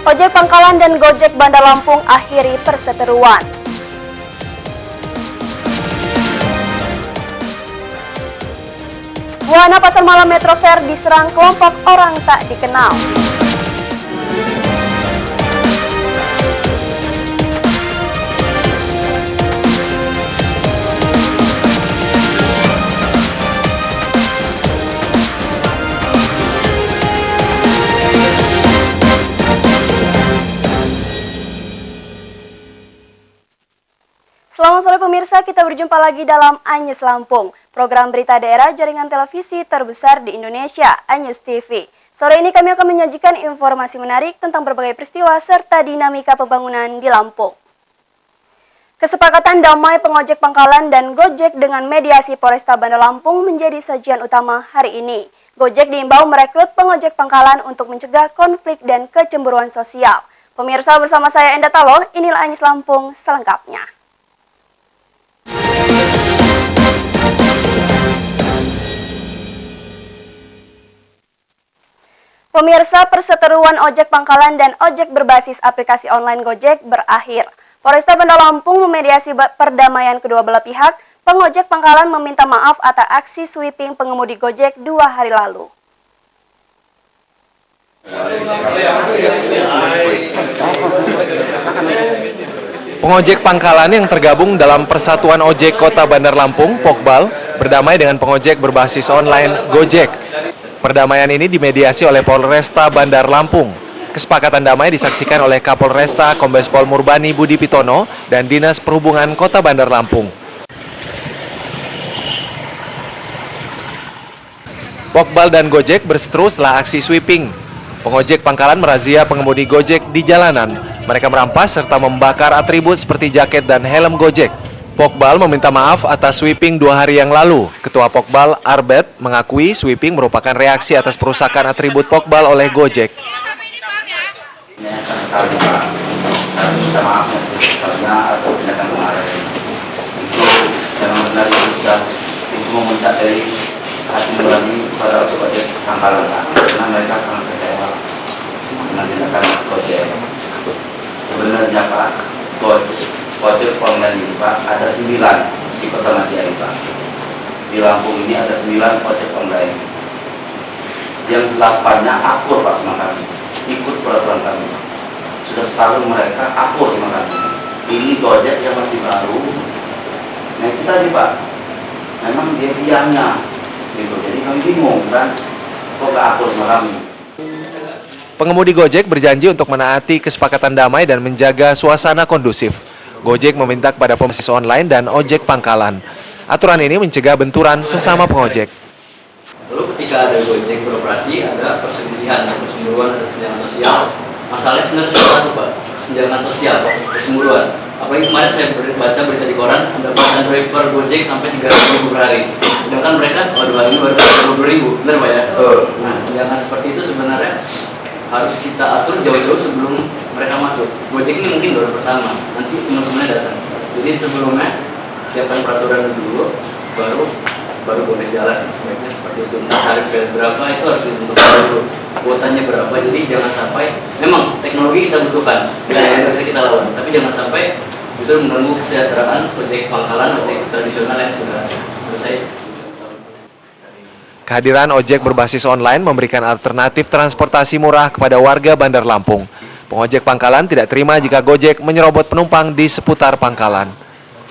Ojek Pangkalan dan Gojek Bandar Lampung akhiri perseteruan. Wahana pasar malam Metro Fair diserang kelompok orang tak dikenal. Selamat sore pemirsa, kita berjumpa lagi dalam Anyes Lampung, program berita daerah jaringan televisi terbesar di Indonesia, Anyes TV. Sore ini kami akan menyajikan informasi menarik tentang berbagai peristiwa serta dinamika pembangunan di Lampung. Kesepakatan damai pengojek Pangkalan dan Gojek dengan mediasi Polresta Bandar Lampung menjadi sajian utama hari ini. Gojek diimbau merekrut pengojek Pangkalan untuk mencegah konflik dan kecemburuan sosial. Pemirsa, bersama saya Enda Talo, inilah Anyes Lampung selengkapnya. Pemirsa, perseteruan ojek Pangkalan dan ojek berbasis aplikasi online Gojek berakhir. Polresta Bandar Lampung memediasi perdamaian kedua belah pihak. Pengojek Pangkalan meminta maaf atas aksi sweeping pengemudi Gojek 2 hari lalu. Pengojek Pangkalan yang tergabung dalam Persatuan Ojek Kota Bandar Lampung, Pokbal, berdamai dengan pengojek berbasis online Gojek. Perdamaian ini dimediasi oleh Polresta Bandar Lampung. Kesepakatan damai disaksikan oleh Kapolresta Kombes Pol Murbani Budi Pitono dan Dinas Perhubungan Kota Bandar Lampung. Pokbal dan Gojek berseteru setelah aksi sweeping. Pengojek Pangkalan merazia pengemudi Gojek di jalanan. Mereka merampas serta membakar atribut seperti jaket dan helm Gojek. Pokbal meminta maaf atas sweeping 2 hari yang lalu. Ketua Pokbal, Arbet, mengakui sweeping merupakan reaksi atas perusakan atribut Pokbal oleh Gojek. Minta maaf sebesar-besarnya atas tindakan kemarin. Itu yang benar itu sudah memuncak dari hati nurani pada ojek Pangkalan, karena mereka sangat kecewa dengan tindakan Gojek. Sebenarnya Pak, ojek online ini Pak ada 9 di Kota Madia ini Pak. Di Lampung ini ada 9 ojek online. Yang 8-nya akur Pak sama kami, ikut peraturan kami. Sudah setahun mereka akur sama kami. Ini Gojek yang masih baru. Nah itu tadi Pak, memang dia diamnya gitu. Jadi kami bingung kan, kok gak akur sama kami. Pengemudi Gojek berjanji untuk menaati kesepakatan damai dan menjaga suasana kondusif. Gojek meminta kepada pembisnis online dan ojek Pangkalan. Aturan ini mencegah benturan sesama pengojek. Lalu ketika ada Gojek beroperasi, ada perselisihan, ada kecemburuan, ada kesenjangan sosial. Masalahnya sebenarnya cuma satu Pak, kesenjangan sosial, kecemburuan. Apalagi kemarin saya baca berita di koran, mendapatkan driver Gojek sampai 300.000 per hari. Sedangkan mereka, waduh ini baru 20.000, benar Pak ya? Nah, kesenjangan seperti itu sebenarnya harus kita atur jauh-jauh sebelum mereka masuk. Gojek ini mungkin baru pertama, nanti teman-temannya datang. Jadi sebelumnya siapkan peraturan dulu, baru boleh jalan. Sebaiknya seperti itu. Entah tarif berapa itu harus ditentukan dulu. Kuotanya berapa. Jadi jangan sampai, memang teknologi kita butuhkan, yang bisa kita lawan. Tapi jangan sampai justru mengganggu kesejahteraan ojek Pangkalan, ojek tradisional yang sudah selesai. Kehadiran ojek berbasis online memberikan alternatif transportasi murah kepada warga Bandar Lampung. Pengojek Pangkalan tidak terima jika Gojek menyerobot penumpang di seputar Pangkalan.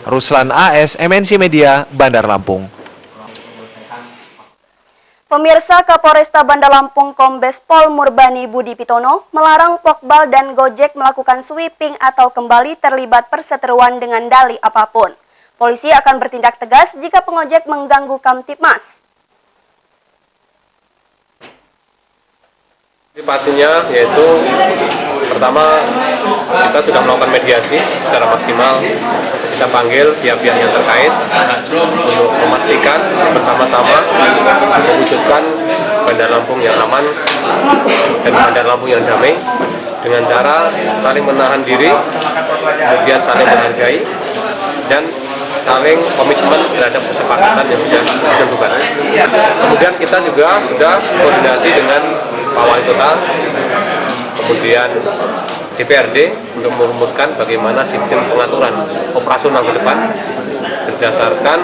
Ruslan AS, MNC Media, Bandar Lampung. Pemirsa, Kapolresta Bandar Lampung Kombes Pol Murbani Budi Pitono melarang Pokbal dan Gojek melakukan sweeping atau kembali terlibat perseteruan dengan dalih apapun. Polisi akan bertindak tegas jika pengojek mengganggu Kamtibmas. Pastinya yaitu pertama kita sudah melakukan mediasi secara maksimal. Kita panggil pihak-pihak yang terkait untuk memastikan bersama-sama mewujudkan Bandar Lampung yang aman dan Bandar Lampung yang damai dengan cara saling menahan diri, kemudian saling menghargai dan saling komitmen terhadap kesepakatan yang sudah ditentukan. Kemudian kita juga sudah koordinasi dengan Pak Wali Kota, kemudian DPRD untuk merumuskan bagaimana sistem pengaturan operasional ke depan berdasarkan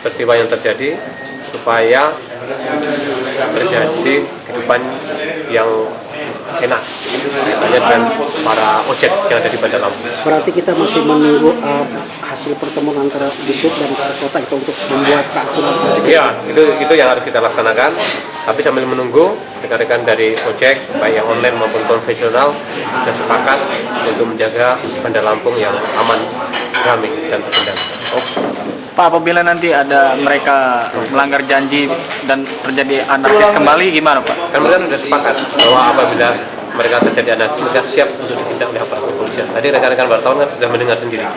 peristiwa yang terjadi supaya terjadi kehidupan yang enak kaitannya dengan para ojek yang ada di Bandar Lampung. Berarti kita masih menunggu hasil pertemuan antara Disub dan kota itu untuk membuat peraturan. Iya, itu yang harus kita laksanakan. Tapi sambil menunggu, rekan-rekan dari ojek baik yang online maupun konvensional sudah sepakat untuk menjaga Bandar Lampung yang aman, damai dan terkendali. Pak, apabila nanti ada mereka melanggar janji dan terjadi anarkis kembali, gimana Pak? Kan mereka sudah sepakat bahwa apabila mereka terjadi anarkis, mereka siap untuk ditindak oleh aparat kepolisian. Tadi rekan-rekan wartawan kan sudah mendengar sendiri.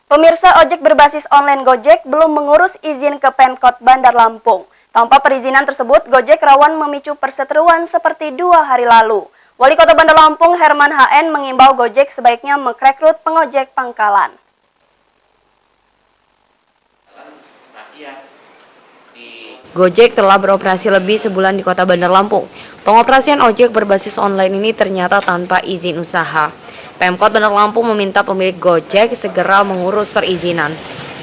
Pemirsa, ojek berbasis online Gojek belum mengurus izin ke Pemkot Bandar Lampung. Tanpa perizinan tersebut, Gojek rawan memicu perseteruan seperti 2 hari lalu. Wali Kota Bandar Lampung Herman HN mengimbau Gojek sebaiknya merekrut pengojek pangkalan. Gojek telah beroperasi lebih sebulan di Kota Bandar Lampung. Pengoperasian ojek berbasis online ini ternyata tanpa izin usaha. Pemkot Bandar Lampung meminta pemilik Gojek segera mengurus perizinan.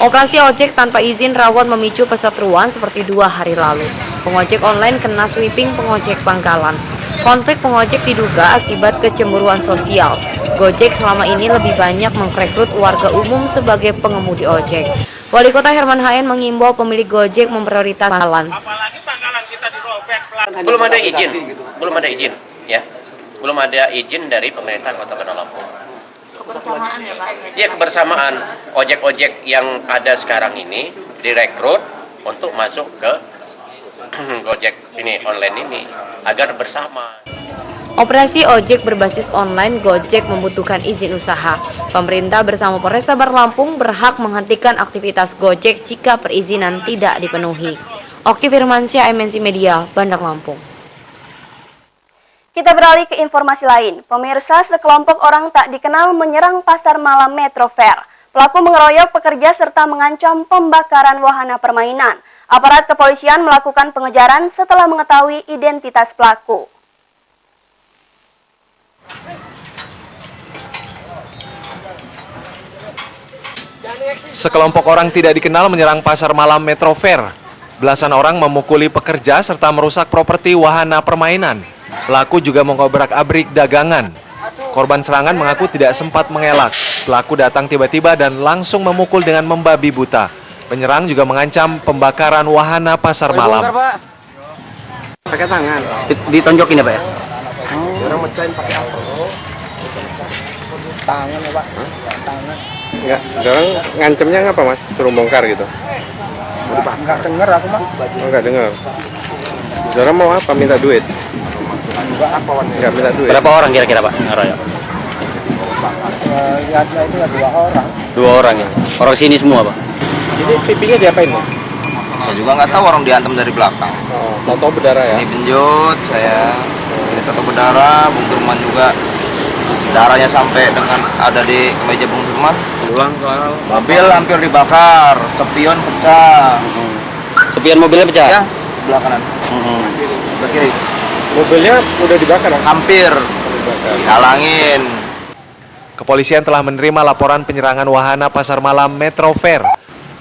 Operasi ojek tanpa izin rawan memicu perseteruan seperti 2 hari lalu. Pengojek online kena sweeping pengojek pangkalan. Konflik pengojek diduga akibat kecemburuan sosial. Gojek selama ini lebih banyak merekrut warga umum sebagai pengemudi ojek. Wali Kota Herman HN mengimbau pemilik Gojek memprioritaskan pangkalan. Belum ada izin, ya. Belum ada izin dari pemerintah Kota Bandar Lampung. Kebersamaan ya Pak? Iya, kebersamaan. Ojek-ojek yang ada sekarang ini direkrut untuk masuk ke Gojek ini online ini agar bersama. Operasi ojek berbasis online Gojek membutuhkan izin usaha. Pemerintah bersama Polresta Bandar Lampung berhak menghentikan aktivitas Gojek jika perizinan tidak dipenuhi. Oki Firmansyah, MNC Media, Bandar Lampung. Kita beralih ke informasi lain. Pemirsa, sekelompok orang tak dikenal menyerang pasar malam Metro Fair. Pelaku mengeroyok pekerja serta mengancam pembakaran wahana permainan. Aparat kepolisian melakukan pengejaran setelah mengetahui identitas pelaku. Sekelompok orang tidak dikenal menyerang pasar malam Metro Fair. Belasan orang memukuli pekerja serta merusak properti wahana permainan. Pelaku juga mengobrak-abrik dagangan. Korban serangan mengaku tidak sempat mengelak. Pelaku datang tiba-tiba dan langsung memukul dengan membabi buta. Penyerang juga mengancam pembakaran wahana pasar malam. Pakai tangan. Ditonjokin ya Pak ya? Orang mecahin pakai apa? Tangan ya Pak. Tangan. Enggak, orang ngancemnya ngapa Mas? Suruh bongkar gitu? Enggak dengar aku mah. Enggak dengar. Orang mau apa? Minta duit? Enggak minta duit. Berapa orang kira-kira Pak ngeroyok? Lihatnya itu 2 orang. 2 orang ya? Orang sini semua Pak? Ini pipinya diapain Mas? Saya juga nggak tahu, orang dihantam dari belakang. Oh, tahu berdarah ya? Ini benjut saya, ini tato berdarah, Bung Turman juga. Darahnya sampai dengan ada di kemeja Bung Turman. Pulang soal Mobil hampir dibakar, spion pecah. Spion mobilnya pecah? Ya, sebelah kanan. Sebelah kiri. mobilnya udah dibakar ya? Hampir dihalangin. Kepolisian telah menerima laporan penyerangan wahana pasar malam Metro Fair.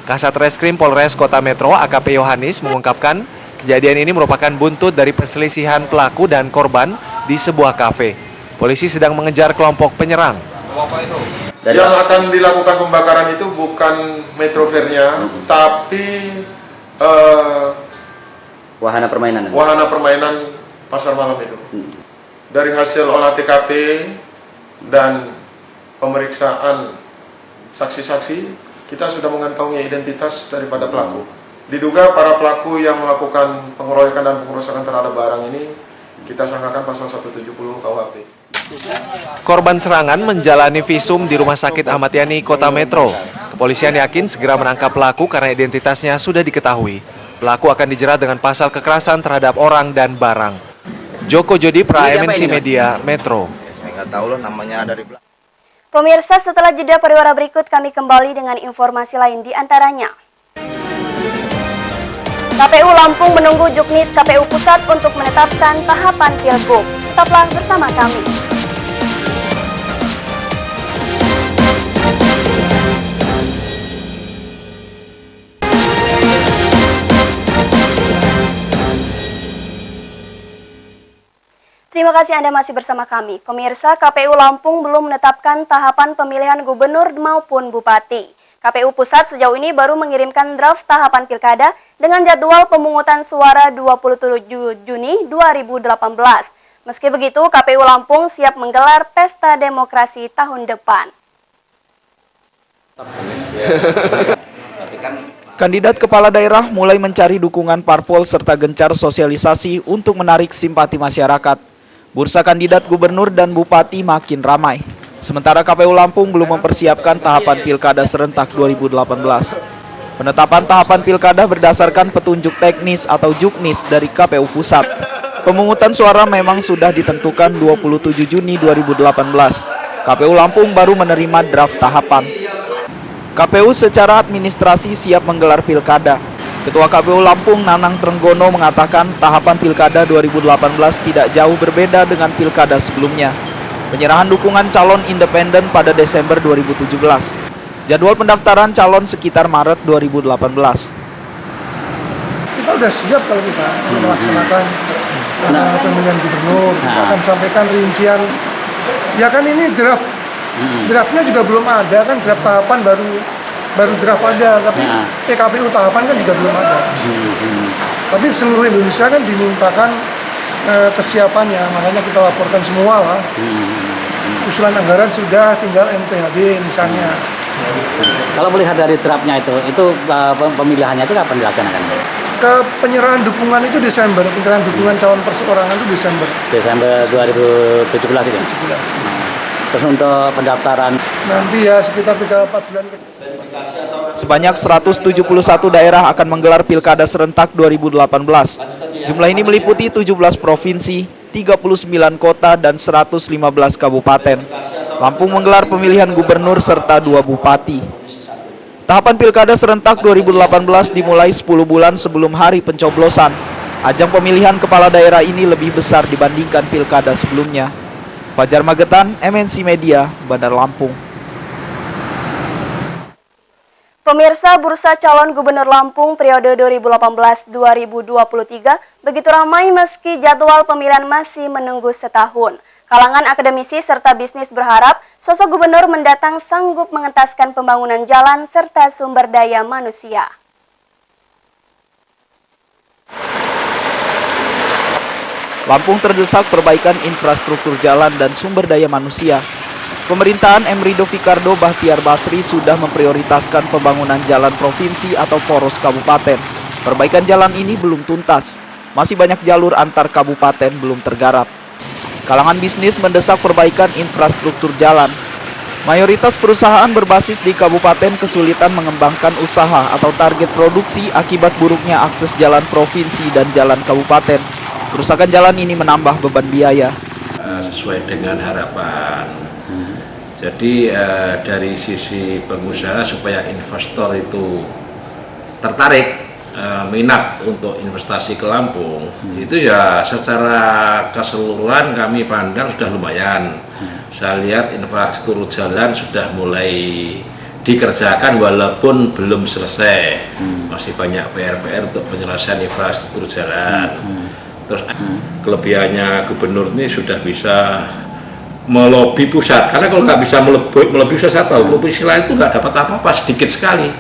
Kasat Reskrim Polres Kota Metro AKP Yohanis mengungkapkan kejadian ini merupakan buntut dari perselisihan pelaku dan korban di sebuah kafe. Polisi sedang mengejar kelompok penyerang. Yang akan dilakukan pembakaran itu bukan Metro Fair-nya, tapi Wahana permainan. wahana permainan pasar malam itu. Dari hasil olah TKP dan pemeriksaan saksi-saksi, kita sudah mengantongi identitas daripada pelaku. Diduga para pelaku yang melakukan pengeroyokan dan pengerusakan terhadap barang ini kita sangkakan pasal 170 KUHP. Korban serangan menjalani visum di Rumah Sakit Ahmad Yani, Kota Metro. Kepolisian yakin segera menangkap pelaku karena identitasnya sudah diketahui. Pelaku akan dijerat dengan pasal kekerasan terhadap orang dan barang. Joko Jodi, MNC Media, Metro. Saya nggak tahu loh namanya dari belakang. Pemirsa, setelah jeda pariwara berikut kami kembali dengan informasi lain di antaranya. KPU Lampung menunggu Juknis KPU Pusat untuk menetapkan tahapan Pilgub. Tetaplah bersama kami. Terima kasih Anda masih bersama kami. Pemirsa, KPU Lampung belum menetapkan tahapan pemilihan gubernur maupun bupati. KPU Pusat sejauh ini baru mengirimkan draft tahapan pilkada dengan jadwal pemungutan suara 27 Juni 2018. Meski begitu, KPU Lampung siap menggelar pesta demokrasi tahun depan. Kandidat kepala daerah mulai mencari dukungan parpol serta gencar sosialisasi untuk menarik simpati masyarakat. Bursa kandidat gubernur dan bupati makin ramai. Sementara KPU Lampung belum mempersiapkan tahapan pilkada serentak 2018. Penetapan tahapan pilkada berdasarkan petunjuk teknis atau juknis dari KPU Pusat. Pemungutan suara memang sudah ditentukan 27 Juni 2018. KPU Lampung baru menerima draft tahapan. KPU secara administrasi siap menggelar pilkada. Ketua KPU Lampung Nanang Trenggono mengatakan tahapan pilkada 2018 tidak jauh berbeda dengan pilkada sebelumnya. Penyerahan dukungan calon independen pada Desember 2017. Jadwal pendaftaran calon sekitar Maret 2018. Kita udah siap kalau kita melaksanakan pemilihan gubernur. Kita akan sampaikan rincian. Ya kan ini draft. Draftnya juga belum ada kan, draft tahapan baru draft ada, tapi PKPU tahapan kan juga belum ada. Tapi seluruh Indonesia kan dimintakan kesiapannya, makanya kita laporkan semua lah. Usulan anggaran sudah, tinggal MPHB misalnya. Kalau melihat dari draftnya itu pemilihannya itu kapan dilaksanakan? Ke penyerahan dukungan itu Desember, penyerahan dukungan calon perseorangan itu Desember. Desember 2017 itu. 2017. Terus untuk pendaftaran nanti ya sekitar 3-4 bulan. Sebanyak 171 daerah akan menggelar pilkada serentak 2018. Jumlah ini meliputi 17 provinsi, 39 kota, dan 115 kabupaten. Lampung menggelar pemilihan gubernur serta 2 bupati. Tahapan pilkada serentak 2018 dimulai 10 bulan sebelum hari pencoblosan. Ajang pemilihan kepala daerah ini lebih besar dibandingkan pilkada sebelumnya. Fajar Magetan, MNC Media, Bandar Lampung. Pemirsa, bursa calon gubernur Lampung periode 2018-2023 begitu ramai meski jadwal pemilihan masih menunggu setahun. Kalangan akademisi serta bisnis berharap sosok gubernur mendatang sanggup mengentaskan pembangunan jalan serta sumber daya manusia. Lampung terdesak perbaikan infrastruktur jalan dan sumber daya manusia. Pemerintahan M. Rido Fikardo Bahtiar Basri sudah memprioritaskan pembangunan jalan provinsi atau poros kabupaten. Perbaikan jalan ini belum tuntas. Masih banyak jalur antar kabupaten belum tergarap. Kalangan bisnis mendesak perbaikan infrastruktur jalan. Mayoritas perusahaan berbasis di kabupaten kesulitan mengembangkan usaha atau target produksi akibat buruknya akses jalan provinsi dan jalan kabupaten. Kerusakan jalan ini menambah beban biaya. Sesuai dengan harapan. Jadi dari sisi pengusaha supaya investor itu tertarik, minat untuk investasi ke Lampung, itu ya secara keseluruhan kami pandang sudah lumayan. Saya lihat infrastruktur jalan sudah mulai dikerjakan walaupun belum selesai. Masih banyak PR-PR untuk penyelesaian infrastruktur jalan. Terus kelebihannya gubernur ini sudah bisa melobi pusat, karena kalau nggak bisa melobi pusat, saya tahu provinsi lain itu nggak dapat apa-apa, sedikit sekali.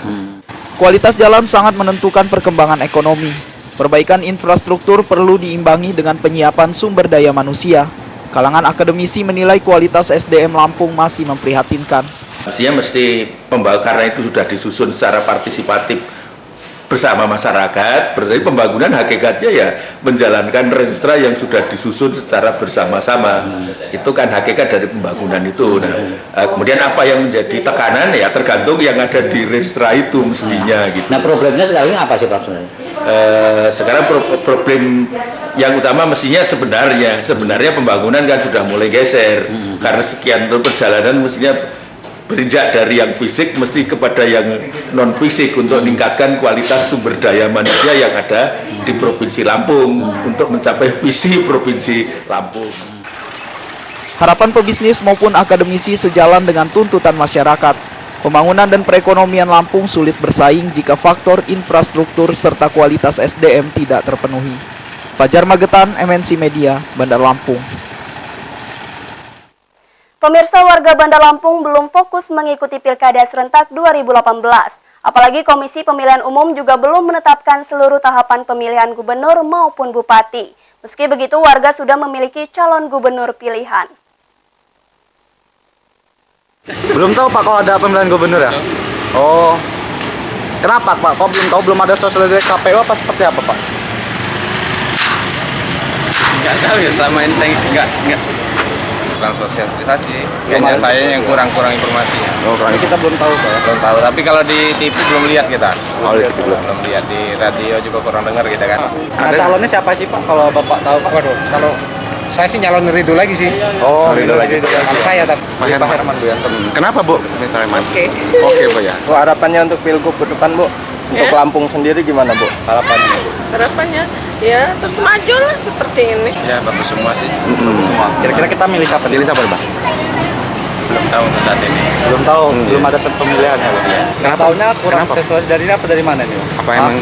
Kualitas jalan sangat menentukan perkembangan ekonomi. Perbaikan infrastruktur perlu diimbangi dengan penyiapan sumber daya manusia. Kalangan akademisi menilai kualitas SDM Lampung masih memprihatinkan. Mesti karena itu sudah disusun secara partisipatif bersama masyarakat, berarti pembangunan hakikatnya ya menjalankan renstra yang sudah disusun secara bersama-sama. Itu kan hakikat dari pembangunan itu. Nah, kemudian apa yang menjadi tekanan ya tergantung yang ada di renstra itu mestinya gitu. Nah, problemnya sekarang apa sih Pak sebenarnya? Sekarang problem yang utama mestinya sebenarnya pembangunan kan sudah mulai geser karena sekian perjalanan mestinya beranjak dari yang fisik mesti kepada yang non fisik untuk meningkatkan kualitas sumber daya manusia yang ada di Provinsi Lampung untuk mencapai visi Provinsi Lampung. Harapan pebisnis maupun akademisi sejalan dengan tuntutan masyarakat. Pembangunan dan perekonomian Lampung sulit bersaing jika faktor infrastruktur serta kualitas SDM tidak terpenuhi. Fajar Magetan, MNC Media, Bandar Lampung. Pemirsa, warga Bandar Lampung belum fokus mengikuti Pilkada serentak 2018. Apalagi Komisi Pemilihan Umum juga belum menetapkan seluruh tahapan pemilihan gubernur maupun bupati. Meski begitu, warga sudah memiliki calon gubernur pilihan. Belum tahu Pak kalau ada pemilihan gubernur ya? Oh, kenapa Pak? Kok belum tahu, belum ada sosialisasi dari KPU apa seperti apa Pak? Nggak tahu ya, selama ini nggak kurang sosialisasi. Kayaknya saya yang kurang informasinya. Oh, kita belum tahu Pak. Belum tahu, tapi kalau di TV belum lihat kita. Oh, lihat belum lihat, di radio juga kurang dengar kita kan. Nah, calonnya siapa sih Pak kalau Bapak tahu Pak? Waduh, kalau saya sih nyalon Ridho lagi sih. Oh, Ridho lagi. Saya tapi Pak Herman Bu ya. Kenapa Bu? Pak Herman. Oke Bu ya. Bu, harapannya untuk Pilgub ke depan Bu? Untuk Lampung sendiri gimana Bu? Harapannya? Harapannya ya terus maju lah seperti ini. Ya bagus semua sih. Semua. Kira-kira kita milih siapa? Pilih siapa Bang? Belum tahu untuk saat ini. Belum tahu, belum ada pemilihan ya Bang. Kenapa? Tahunya kurang sesuai dari apa, dari mana nih? Apa emang?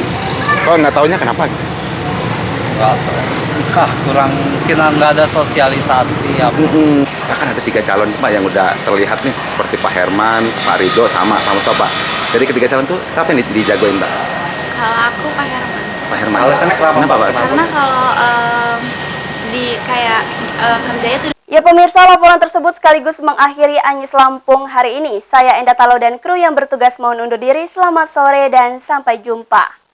Kok nggak tahunya kenapa? Kurang, mungkin nggak ada sosialisasi ya. Kan ada 3 calon Pak yang udah terlihat nih, seperti Pak Herman, Pak Ridho, sama Mustafa. Jadi ketiga calon tuh siapa yang dijagoin Pak? Kalau aku Pak Herman. Pak Herman. Alasannya kenapa Pak? Karena kalau di kayak kerjanya tuh. Ya pemirsa, laporan tersebut sekaligus mengakhiri Anyus Lampung hari ini. Saya Enda Talo dan kru yang bertugas mohon undur diri. Selamat sore dan sampai jumpa.